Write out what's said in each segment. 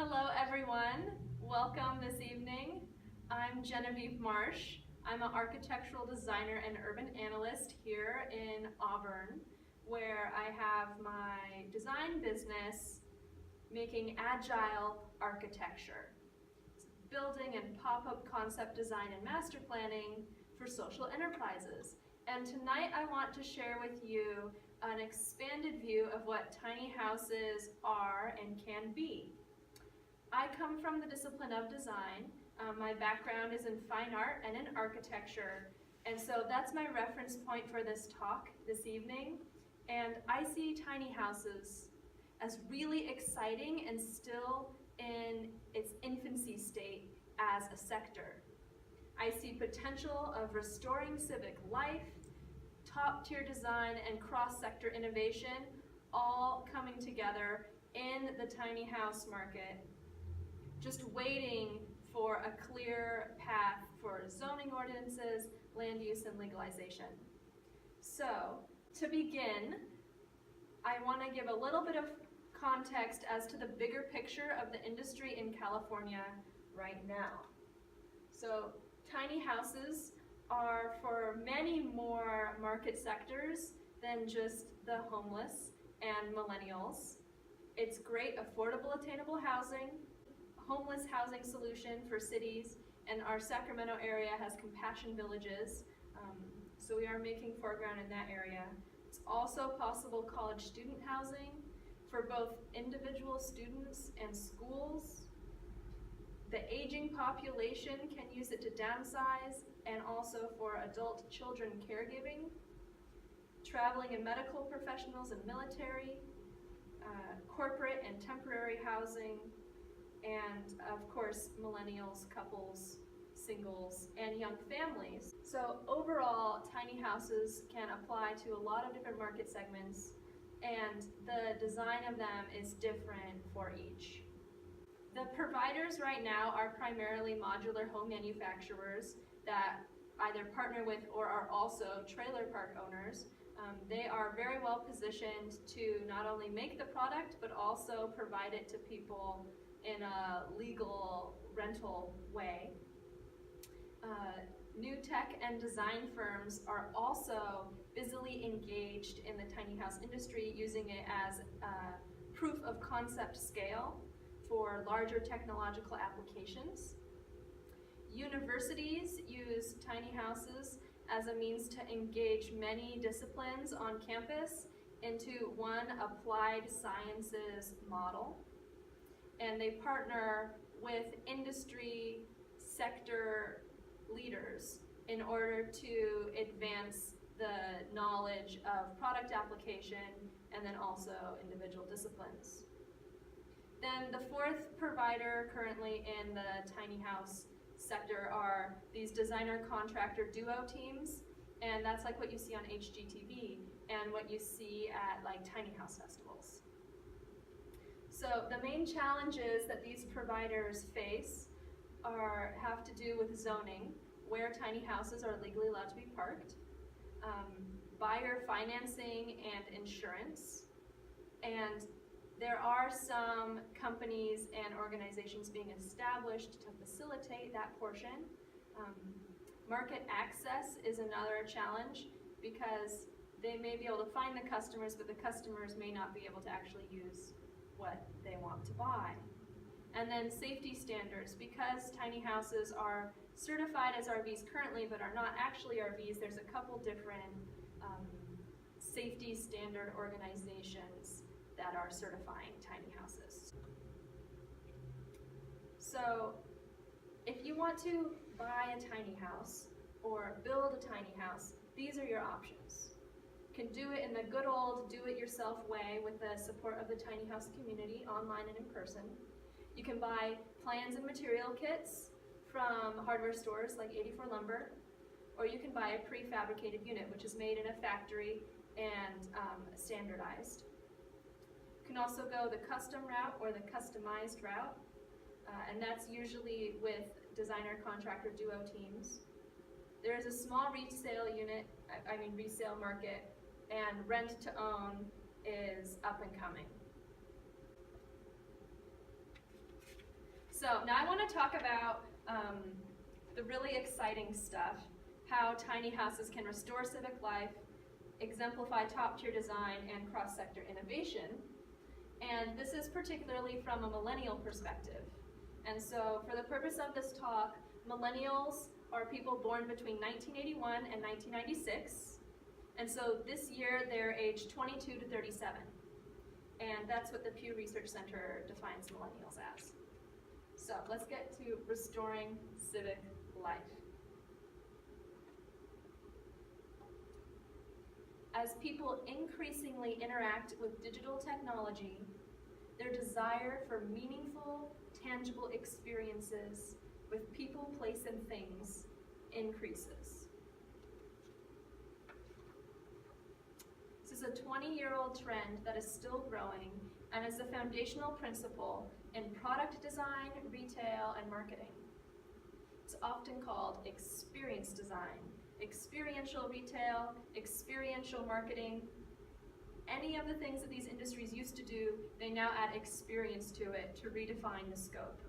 Hello everyone, welcome this evening. I'm Genevieve Marsh. I'm an architectural designer and urban analyst here in Auburn, where I have my design business making agile architecture, building and pop-up concept design and master planning for social enterprises. And tonight I want to share with you an expanded view of what tiny houses are and can be. I come from the discipline of design. My background is in fine art and in architecture, and so that's my reference point for this talk this evening. And I see tiny houses as really exciting and still in its infancy state as a sector. I see potential of restoring civic life, top-tier design, and cross-sector innovation all coming together in the tiny house market, just waiting for a clear path for zoning ordinances, land use, and legalization. So, to begin, I want to give a little bit of context as to the bigger picture of the industry in California right now. So, tiny houses are for many more market sectors than just the homeless and millennials. It's great, affordable, attainable housing, homeless housing solution for cities, and our Sacramento area has compassion villages, so we are making foreground in that area. It's also possible college student housing for both individual students and schools. The aging population can use it to downsize, and also for adult children caregiving, traveling and medical professionals and military, corporate and temporary housing, and of course millennials, couples, singles, and young families. So overall, tiny houses can apply to a lot of different market segments, and the design of them is different for each. The providers right now are primarily modular home manufacturers that either partner with or are also trailer park owners. They are very well positioned to not only make the product but also provide it to people in a legal rental way. New tech and design firms are also busily engaged in the tiny house industry, using it as a proof of concept scale for larger technological applications. Universities use tiny houses as a means to engage many disciplines on campus into one applied sciences model. And they partner with industry sector leaders in order to advance the knowledge of product application and then also individual disciplines. Then the fourth provider currently in the tiny house sector are these designer contractor duo teams, and that's like what you see on HGTV and what you see at like tiny house festivals. So the main challenges that these providers face have to do with zoning, where tiny houses are legally allowed to be parked, buyer financing and insurance, and there are some companies and organizations being established to facilitate that portion. Market access is another challenge because they may be able to find the customers, but the customers may not be able to actually use what they want to buy. And then safety standards, because tiny houses are certified as RVs currently but are not actually RVs, there's a couple different safety standard organizations that are certifying tiny houses. So if you want to buy a tiny house or build a tiny house, these are your options. You can do it in the good old do-it-yourself way with the support of the tiny house community, online and in person. You can buy plans and material kits from hardware stores like 84 Lumber, or you can buy a prefabricated unit, which is made in a factory and standardized. You can also go the custom route or the customized route, and that's usually with designer contractor duo teams. There is a small resale market, and rent to own is up and coming. So now I want to talk about the really exciting stuff, how tiny houses can restore civic life, exemplify top-tier design, and cross-sector innovation. And this is particularly from a millennial perspective. And so for the purpose of this talk, millennials are people born between 1981 and 1996. And so this year they're aged 22 to 37. And that's what the Pew Research Center defines millennials as. So let's get to restoring civic life. As people increasingly interact with digital technology, their desire for meaningful, tangible experiences with people, place, and things increases. This is a 20-year-old trend that is still growing and is a foundational principle in product design, retail, and marketing. It's often called experience design, experiential retail, experiential marketing. Any of the things that these industries used to do, they now add experience to it to redefine the scope.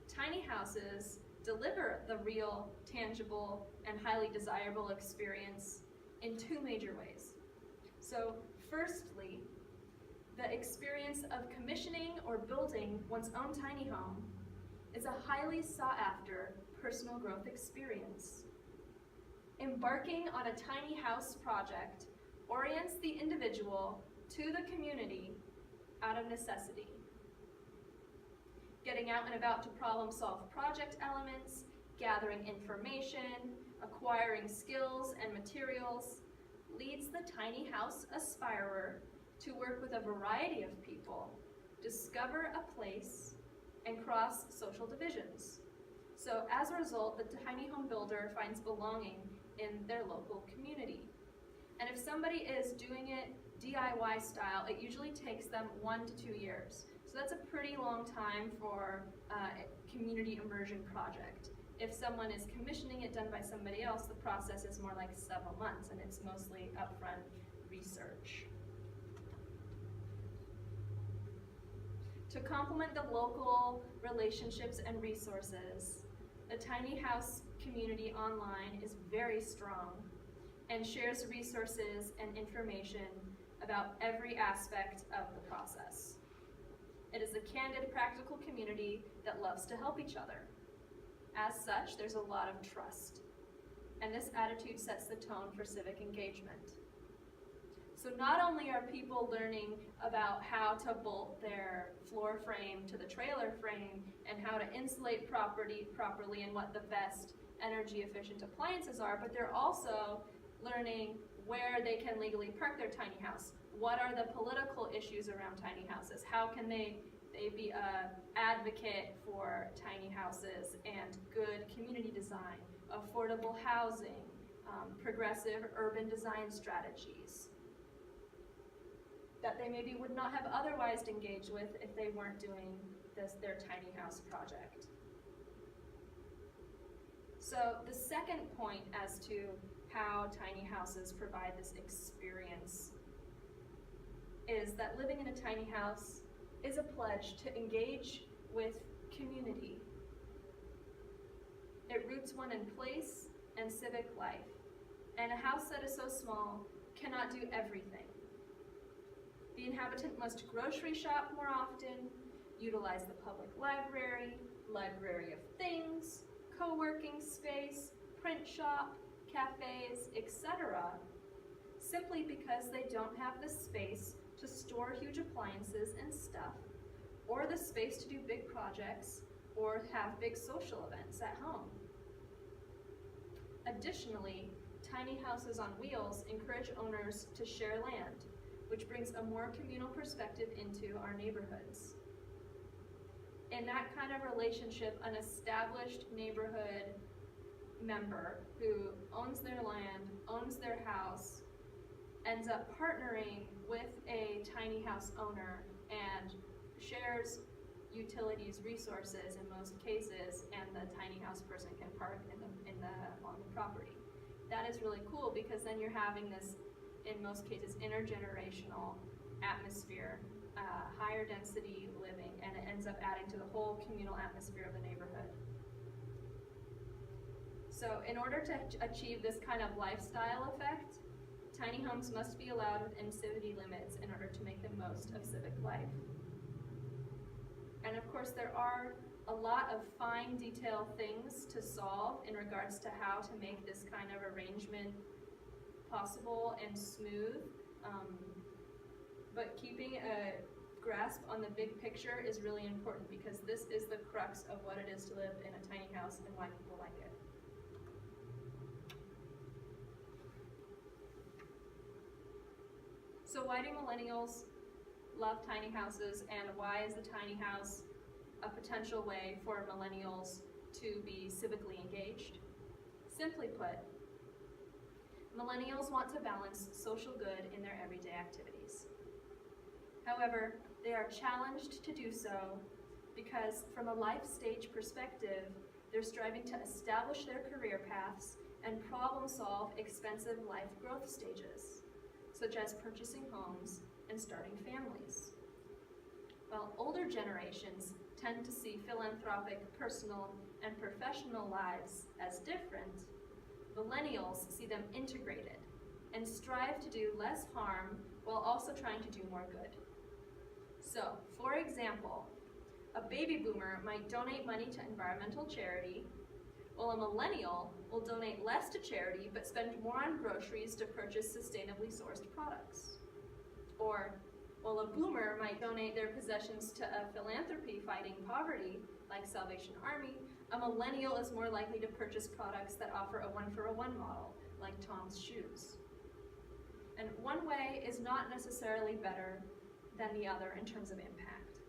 Tiny houses deliver the real, tangible, and highly desirable experience in two major ways. So firstly, the experience of commissioning or building one's own tiny home is a highly sought after personal growth experience. Embarking on a tiny house project orients the individual to the community out of necessity. Getting out and about to problem solve project elements, gathering information, acquiring skills and materials leads the tiny house aspirer to work with a variety of people, discover a place, and cross social divisions. So as a result, the tiny home builder finds belonging in their local community. And if somebody is doing it DIY style, it usually takes them 1 to 2 years. So that's a pretty long time for a community immersion project. If someone is commissioning it done by somebody else, the process is more like several months, and it's mostly upfront research. To complement the local relationships and resources, the tiny house community online is very strong and shares resources and information about every aspect of the process. It is a candid, practical community that loves to help each other. As such, there's a lot of trust, and this attitude sets the tone for civic engagement. So not only are people learning about how to bolt their floor frame to the trailer frame and how to insulate property properly and what the best energy efficient appliances are, but they're also learning where they can legally park their tiny house. What are the political issues around tiny houses? How can they be an advocate for tiny houses and good community design, affordable housing, progressive urban design strategies that they maybe would not have otherwise engaged with if they weren't doing their tiny house project. So the second point as to how tiny houses provide this experience is that living in a tiny house is a pledge to engage with community. It roots one in place and civic life, and a house that is so small cannot do everything. The inhabitant must grocery shop more often, utilize the public library, library of things, co-working space, print shop, cafes, etc., simply because they don't have the space to store huge appliances and stuff, or the space to do big projects, or have big social events at home. Additionally, tiny houses on wheels encourage owners to share land, which brings a more communal perspective into our neighborhoods. In that kind of relationship, an established neighborhood member who owns their land, owns their house, ends up partnering with a tiny house owner and shares utilities, resources in most cases, and the tiny house person can park on the property. That is really cool because then you're having this, in most cases, intergenerational atmosphere, higher higher density living, and it ends up adding to the whole communal atmosphere of the neighborhood. So in order to achieve this kind of lifestyle effect, tiny homes must be allowed within city limits in order to make the most of civic life. And of course, there are a lot of fine detail things to solve in regards to how to make this kind of arrangement possible and smooth. But keeping a grasp on the big picture is really important, because this is the crux of what it is to live in a tiny house and why people like it. So why do millennials love tiny houses, and why is the tiny house a potential way for millennials to be civically engaged? Simply put, millennials want to balance social good in their everyday activities. However, they are challenged to do so because, from a life stage perspective, they're striving to establish their career paths and problem solve expensive life growth stages, such as purchasing homes and starting families. While older generations tend to see philanthropic, personal, and professional lives as different, millennials see them integrated and strive to do less harm while also trying to do more good. So, for example, a baby boomer might donate money to environmental charity, while a millennial will donate less to charity but spend more on groceries to purchase sustainably sourced products. Or, while a boomer might donate their possessions to a philanthropy fighting poverty, like Salvation Army, a millennial is more likely to purchase products that offer a one-for-one model, like Tom's shoes. And one way is not necessarily better than the other in terms of impact.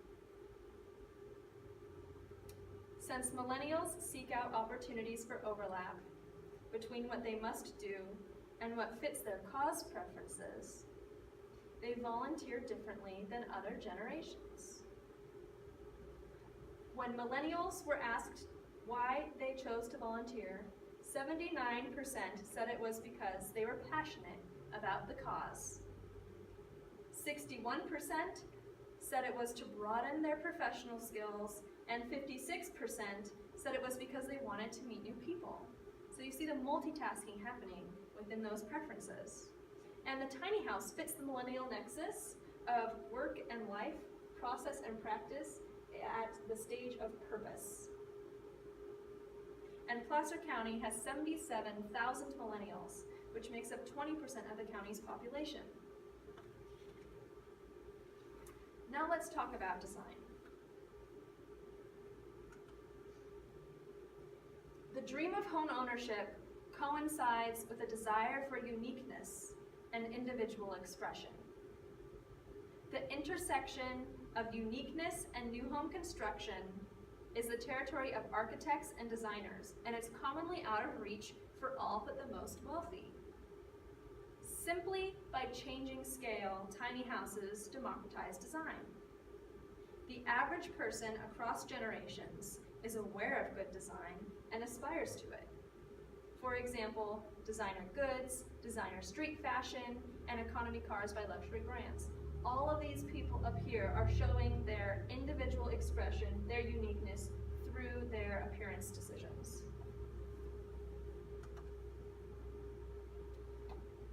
Since millennials seek out opportunities for overlap between what they must do and what fits their cause preferences, they volunteer differently than other generations. When millennials were asked why they chose to volunteer, 79% said it was because they were passionate about the cause. 61% said it was to broaden their professional skills, and 56% said it was because they wanted to meet new people. So you see the multitasking happening within those preferences. And the tiny house fits the millennial nexus of work and life, process and practice at the stage of purpose. And Placer County has 77,000 millennials, which makes up 20% of the county's population. Now let's talk about design. The dream of home ownership coincides with a desire for uniqueness and individual expression. The intersection of uniqueness and new home construction is the territory of architects and designers, and it's commonly out of reach for all but the most wealthy. Simply by changing scale, tiny houses democratize design. The average person across generations is aware of good design and aspires to it. For example, designer goods, designer street fashion, and economy cars by luxury brands. All of these people up here are showing their individual expression, their uniqueness, through their appearance decisions.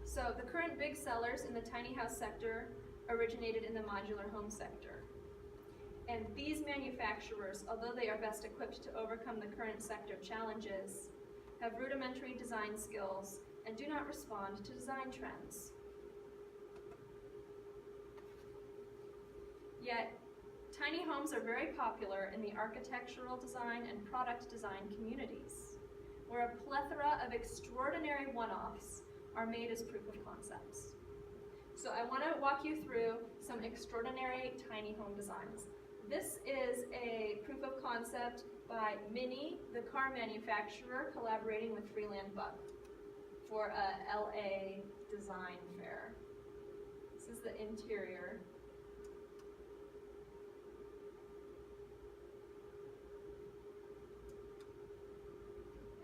So the current big sellers in the tiny house sector originated in the modular home sector. And these manufacturers, although they are best equipped to overcome the current sector challenges, have rudimentary design skills and do not respond to design trends. Yet, tiny homes are very popular in the architectural design and product design communities, where a plethora of extraordinary one-offs are made as proof of concepts. So I want to walk you through some extraordinary tiny home designs. This is a proof of concept by Mini, the car manufacturer, collaborating with Freeland Buck for a LA design fair. This is the interior.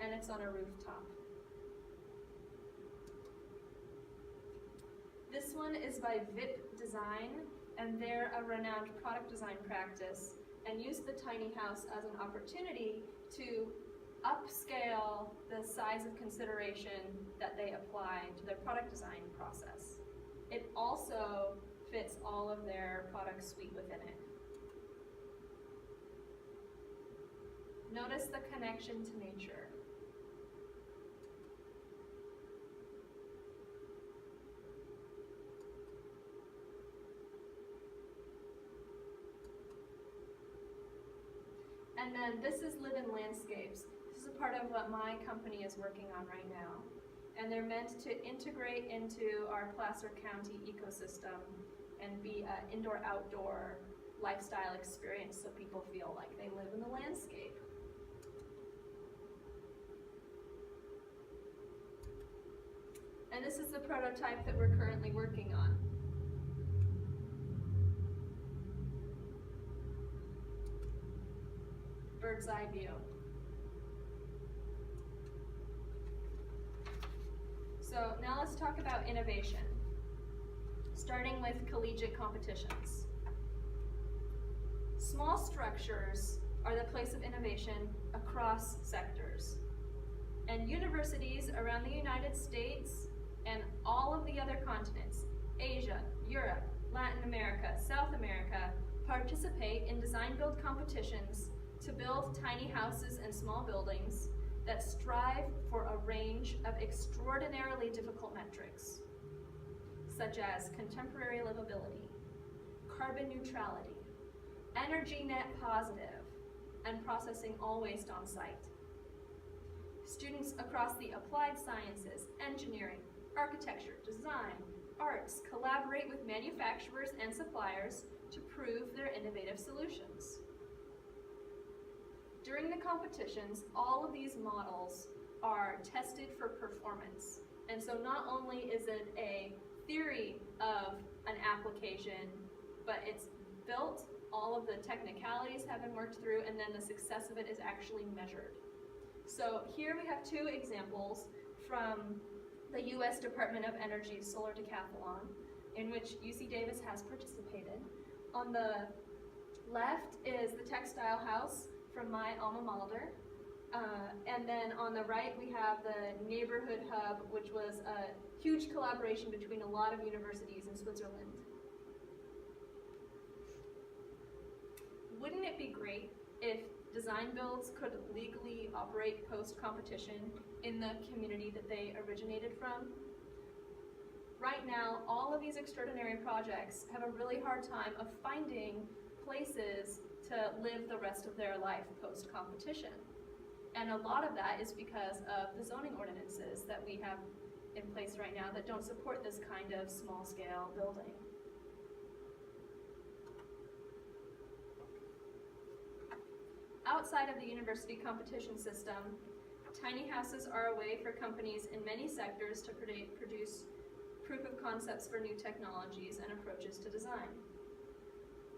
And it's on a rooftop. This one is by VIP Design, and they're a renowned product design practice, and use the tiny house as an opportunity to upscale the size of consideration that they apply to their product design process. It also fits all of their product suite within it. Notice the connection to nature. And then this is Live in Landscapes. This is a part of what my company is working on right now. And they're meant to integrate into our Placer County ecosystem and be an indoor-outdoor lifestyle experience so people feel like they live in the landscape. And this is the prototype that we're currently working on. Bird's eye view. So now let's talk about innovation, starting with collegiate competitions. Small structures are the place of innovation across sectors. And universities around the United States and all of the other continents, Asia, Europe, Latin America, South America, participate in design-build competitions to build tiny houses and small buildings that strive for a range of extraordinarily difficult metrics, such as contemporary livability, carbon neutrality, energy net positive, and processing all waste on site. Students across the applied sciences, engineering, architecture, design, arts collaborate with manufacturers and suppliers to prove their innovative solutions. During the competitions, all of these models are tested for performance. And so not only is it a theory of an application, but it's built, all of the technicalities have been worked through, and then the success of it is actually measured. So here we have two examples from the US Department of Energy's Solar Decathlon, in which UC Davis has participated. On the left is the textile house from my alma mater, and then on the right we have the neighborhood hub, which was a huge collaboration between a lot of universities in Switzerland. Wouldn't it be great if design builds could legally operate post-competition in the community that they originated from? Right now, all of these extraordinary projects have a really hard time of finding places to live the rest of their life post-competition. And a lot of that is because of the zoning ordinances that we have in place right now that don't support this kind of small-scale building. Outside of the university competition system, tiny houses are a way for companies in many sectors to produce proof of concepts for new technologies and approaches to design.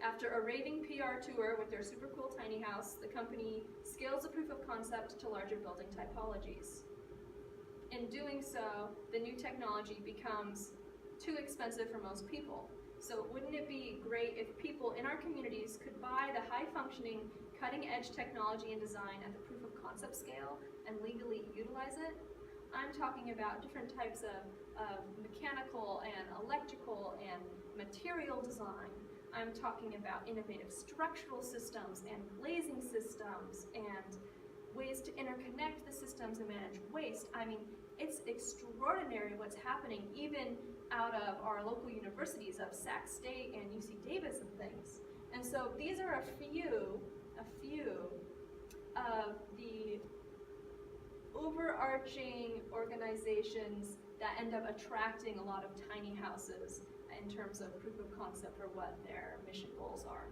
After a raving PR tour with their super cool tiny house, the company scales a proof of concept to larger building typologies. In doing so, the new technology becomes too expensive for most people. So wouldn't it be great if people in our communities could buy the high-functioning, cutting-edge technology and design at the proof of concept scale and legally utilize it? I'm talking about different types of mechanical and electrical and material design. I'm talking about innovative structural systems and glazing systems and ways to interconnect the systems and manage waste. I mean, it's extraordinary what's happening even out of our local universities of Sac State and UC Davis and things. And so these are a few of the overarching organizations that end up attracting a lot of tiny houses in terms of proof of concept for what their mission goals are.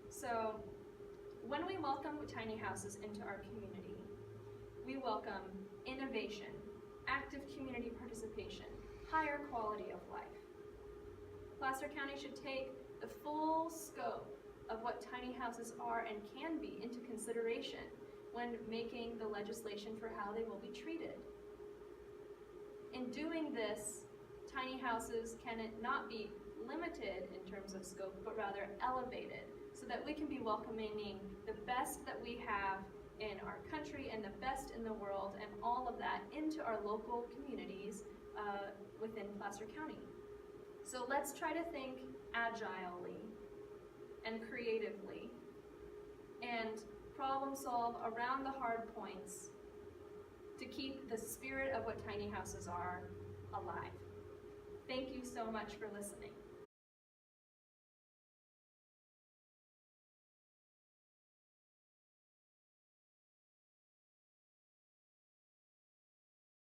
So when we welcome tiny houses into our community, we welcome innovation, active community participation, higher quality of life. Placer County should take the full scope of what tiny houses are and can be into consideration when making the legislation for how they will be treated. in doing this, tiny houses can not be limited in terms of scope, but rather elevated, so that we can be welcoming the best that we have in our country and the best in the world, and all of that into our local communities within Placer County. So let's try to think agilely and creatively and problem solve around the hard points to keep the spirit of what tiny houses are alive. Thank you so much for listening.